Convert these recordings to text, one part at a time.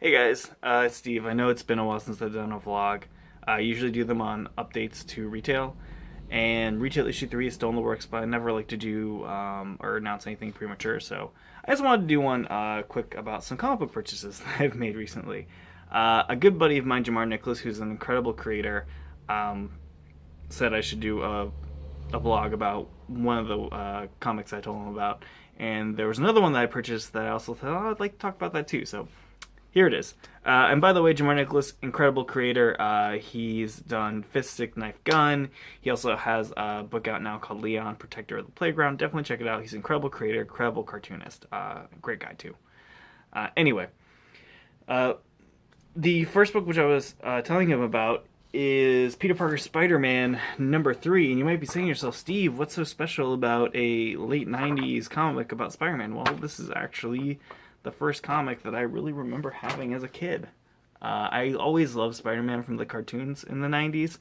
Hey guys, it's Steve. I know it's been a while since I've done a vlog. I usually do them on updates to retail, and retail issue 3 is still in the works, but I never like to do or announce anything premature, so I just wanted to do one quick about some comic book purchases that I've made recently. A good buddy of mine, Jamar Nicholas, who's an incredible creator, um, said I should do a vlog about one of the comics I told him about, and there was another one that I purchased that I also thought, oh, I'd like to talk about that too, so here it is. And by the way, Jamar Nicholas, incredible creator. He's done Fist Stick Knife Gun. He also has a book out now called Leon, Protector of the Playground. Definitely check it out. He's an incredible creator, incredible cartoonist. Great guy, too. Anyway, uh, the first book which I was telling him about is Peter Parker's Spider-Man #3. And you might be saying to yourself, Steve, what's so special about a late 90s comic about Spider-Man? Well, this is actually the first comic that I really remember having as a kid. I always loved Spider-Man from the cartoons in the 90s,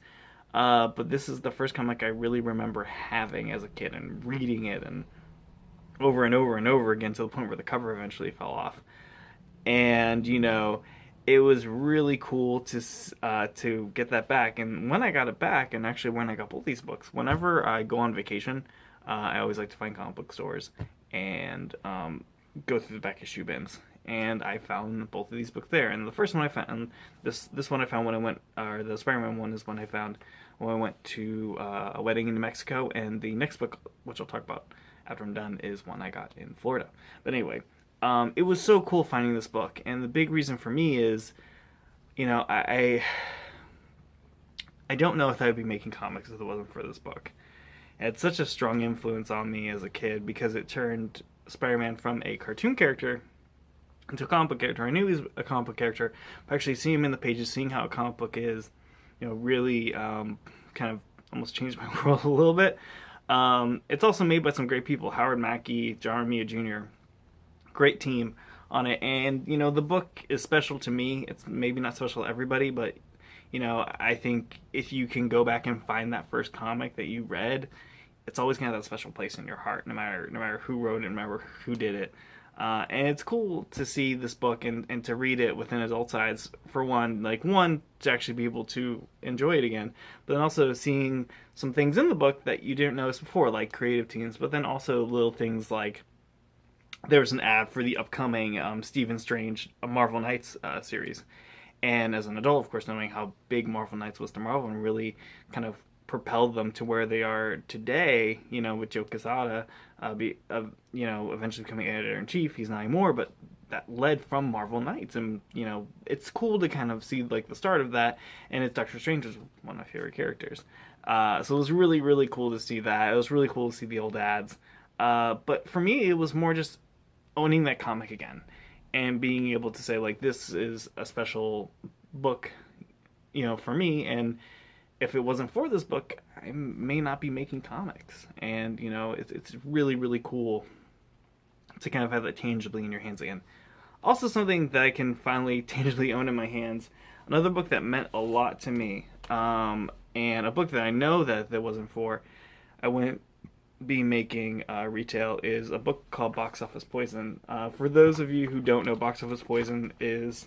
but this is the first comic I really remember having as a kid and reading it and over and over again to the point where the cover eventually fell off. And, it was really cool to get that back. And when I got it back, and actually when I got both these books, whenever I go on vacation, I always like to find comic book stores and go through the back issue bins. And I found both of these books there. And the first one I found, this one I found when I went, or the Spider-Man one is one I found when I went to a wedding in New Mexico. And the next book, which I'll talk about after I'm done, is one I got in Florida. But anyway, it was so cool finding this book. And the big reason for me is, I don't know if I'd be making comics if it wasn't for this book. It had such a strong influence on me as a kid because it turned Spider-Man from a cartoon character into a comic book character. I knew he was a comic book character, but actually seeing him in the pages, seeing how a comic book is, really kind of almost changed my world a little bit. It's also made by some great people: Howard Mackie, John Romita Jr. Great team on it, and the book is special to me. It's maybe not special to everybody, but I think if you can go back and find that first comic that you read, it's always gonna have that special place in your heart, no matter who wrote it, no matter who did it. And it's cool to see this book and to read it with an adult's eyes. For one, to actually be able to enjoy it again, but then also seeing some things in the book that you didn't notice before, like creative teams, but then also little things like there was an ad for the upcoming Stephen Strange Marvel Knights series. And as an adult, of course, knowing how big Marvel Knights was to Marvel and really kind of propelled them to where they are today, with Joe Quesada, eventually becoming editor-in-chief. He's not anymore, but that led from Marvel Knights. And, it's cool to kind of see, the start of that. And it's Doctor Strange is one of my favorite characters. So it was really, really cool to see that. It was really cool to see the old ads. But for me, it was more just owning that comic again and being able to say, this is a special book, for me. And if it wasn't for this book, I may not be making comics. And, it's really, really cool to kind of have that tangibly in your hands again. Also, something that I can finally tangibly own in my hands, another book that meant a lot to me, and a book that I know that wasn't for, I wouldn't be making retail, is a book called Box Office Poison. For those of you who don't know, Box Office Poison is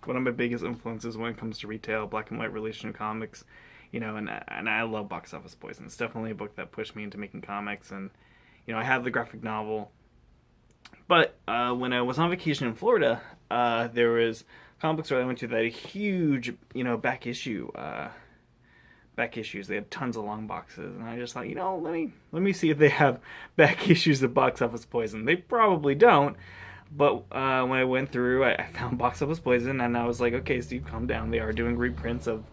one of my biggest influences when it comes to retail, black and white relation comics, and I love Box Office Poison. It's definitely a book that pushed me into making comics, and I have the graphic novel. But when I was on vacation in Florida, there was a comic book store I went to that had a huge, back issues. They had tons of long boxes, and I just thought, let me see if they have back issues of Box Office Poison. They probably don't, but when I went through, I found Box Office Poison, and I was like, okay, Steve, calm down. They are doing reprints of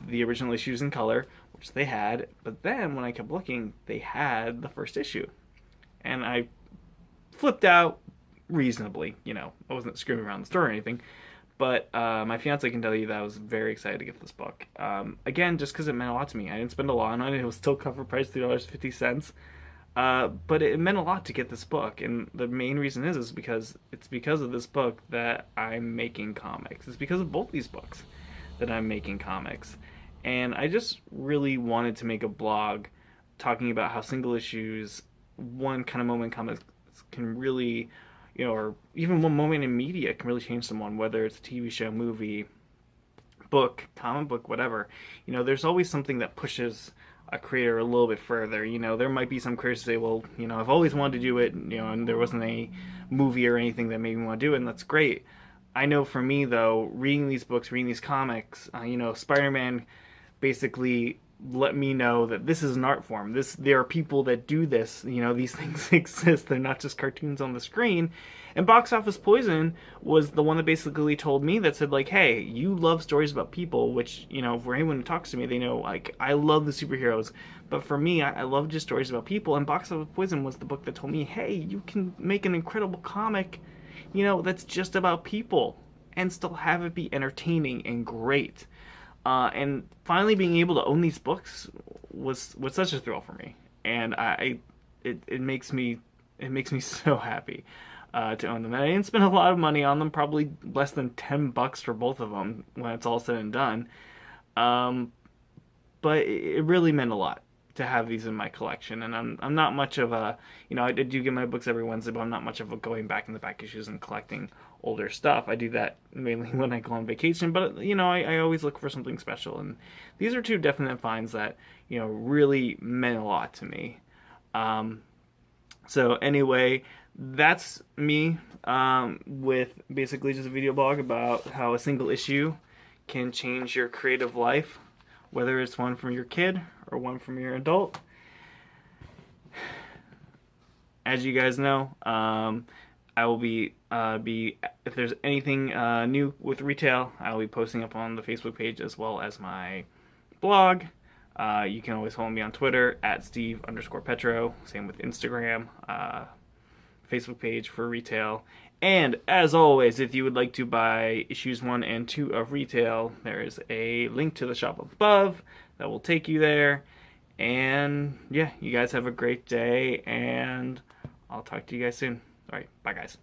the original issues in color, which they had. But then when I kept looking, they had the first issue, and I flipped out reasonably. I wasn't screaming around the store or anything. But my fiance can tell you that I was very excited to get this book. Again, just because it meant a lot to me. I didn't spend a lot on it. It was still cover price, $3.50. But it meant a lot to get this book. And the main reason is because it's because of this book that I'm making comics. It's because of both these books that I'm making comics. And I just really wanted to make a blog talking about how single issues, one kind of moment comics can really or even one moment in media can really change someone, whether it's a TV show, movie, book, comic book, whatever. There's always something that pushes a creator a little bit further. There might be some creators who say, well, I've always wanted to do it, and there wasn't a movie or anything that made me want to do it, and that's great. I know for me, though, reading these books, reading these comics, Spider-Man basically let me know that this is an art form. There are people that do this. These things exist. They're not just cartoons on the screen. And Box Office Poison was the one that basically told me that said, like, hey, you love stories about people, which, for anyone who talks to me, they know, like, I love the superheroes. But for me, I love just stories about people. And Box Office Poison was the book that told me, hey, you can make an incredible comic, that's just about people and still have it be entertaining and great. And finally being able to own these books was such a thrill for me, and it makes me so happy to own them. And I didn't spend a lot of money on them, probably less than $10 for both of them when it's all said and done. But it really meant a lot to have these in my collection. And I'm not much of a, I do get my books every Wednesday, but I'm not much of a going back in the back issues and collecting older stuff. I do that mainly when I go on vacation, but I always look for something special, and these are two definite finds that really meant a lot to me. So anyway, that's me with basically just a video blog about how a single issue can change your creative life, whether it's one from your kid or one from your adult. As you guys know, I will be if there's anything new with retail, I will be posting up on the Facebook page as well as my blog. You can always follow me on Twitter at Steve_Petro. Same with Instagram, Facebook page for retail. And as always, if you would like to buy issues 1 and 2 of retail, there is a link to the shop above that will take you there. And yeah, you guys have a great day, and I'll talk to you guys soon. All right, bye guys.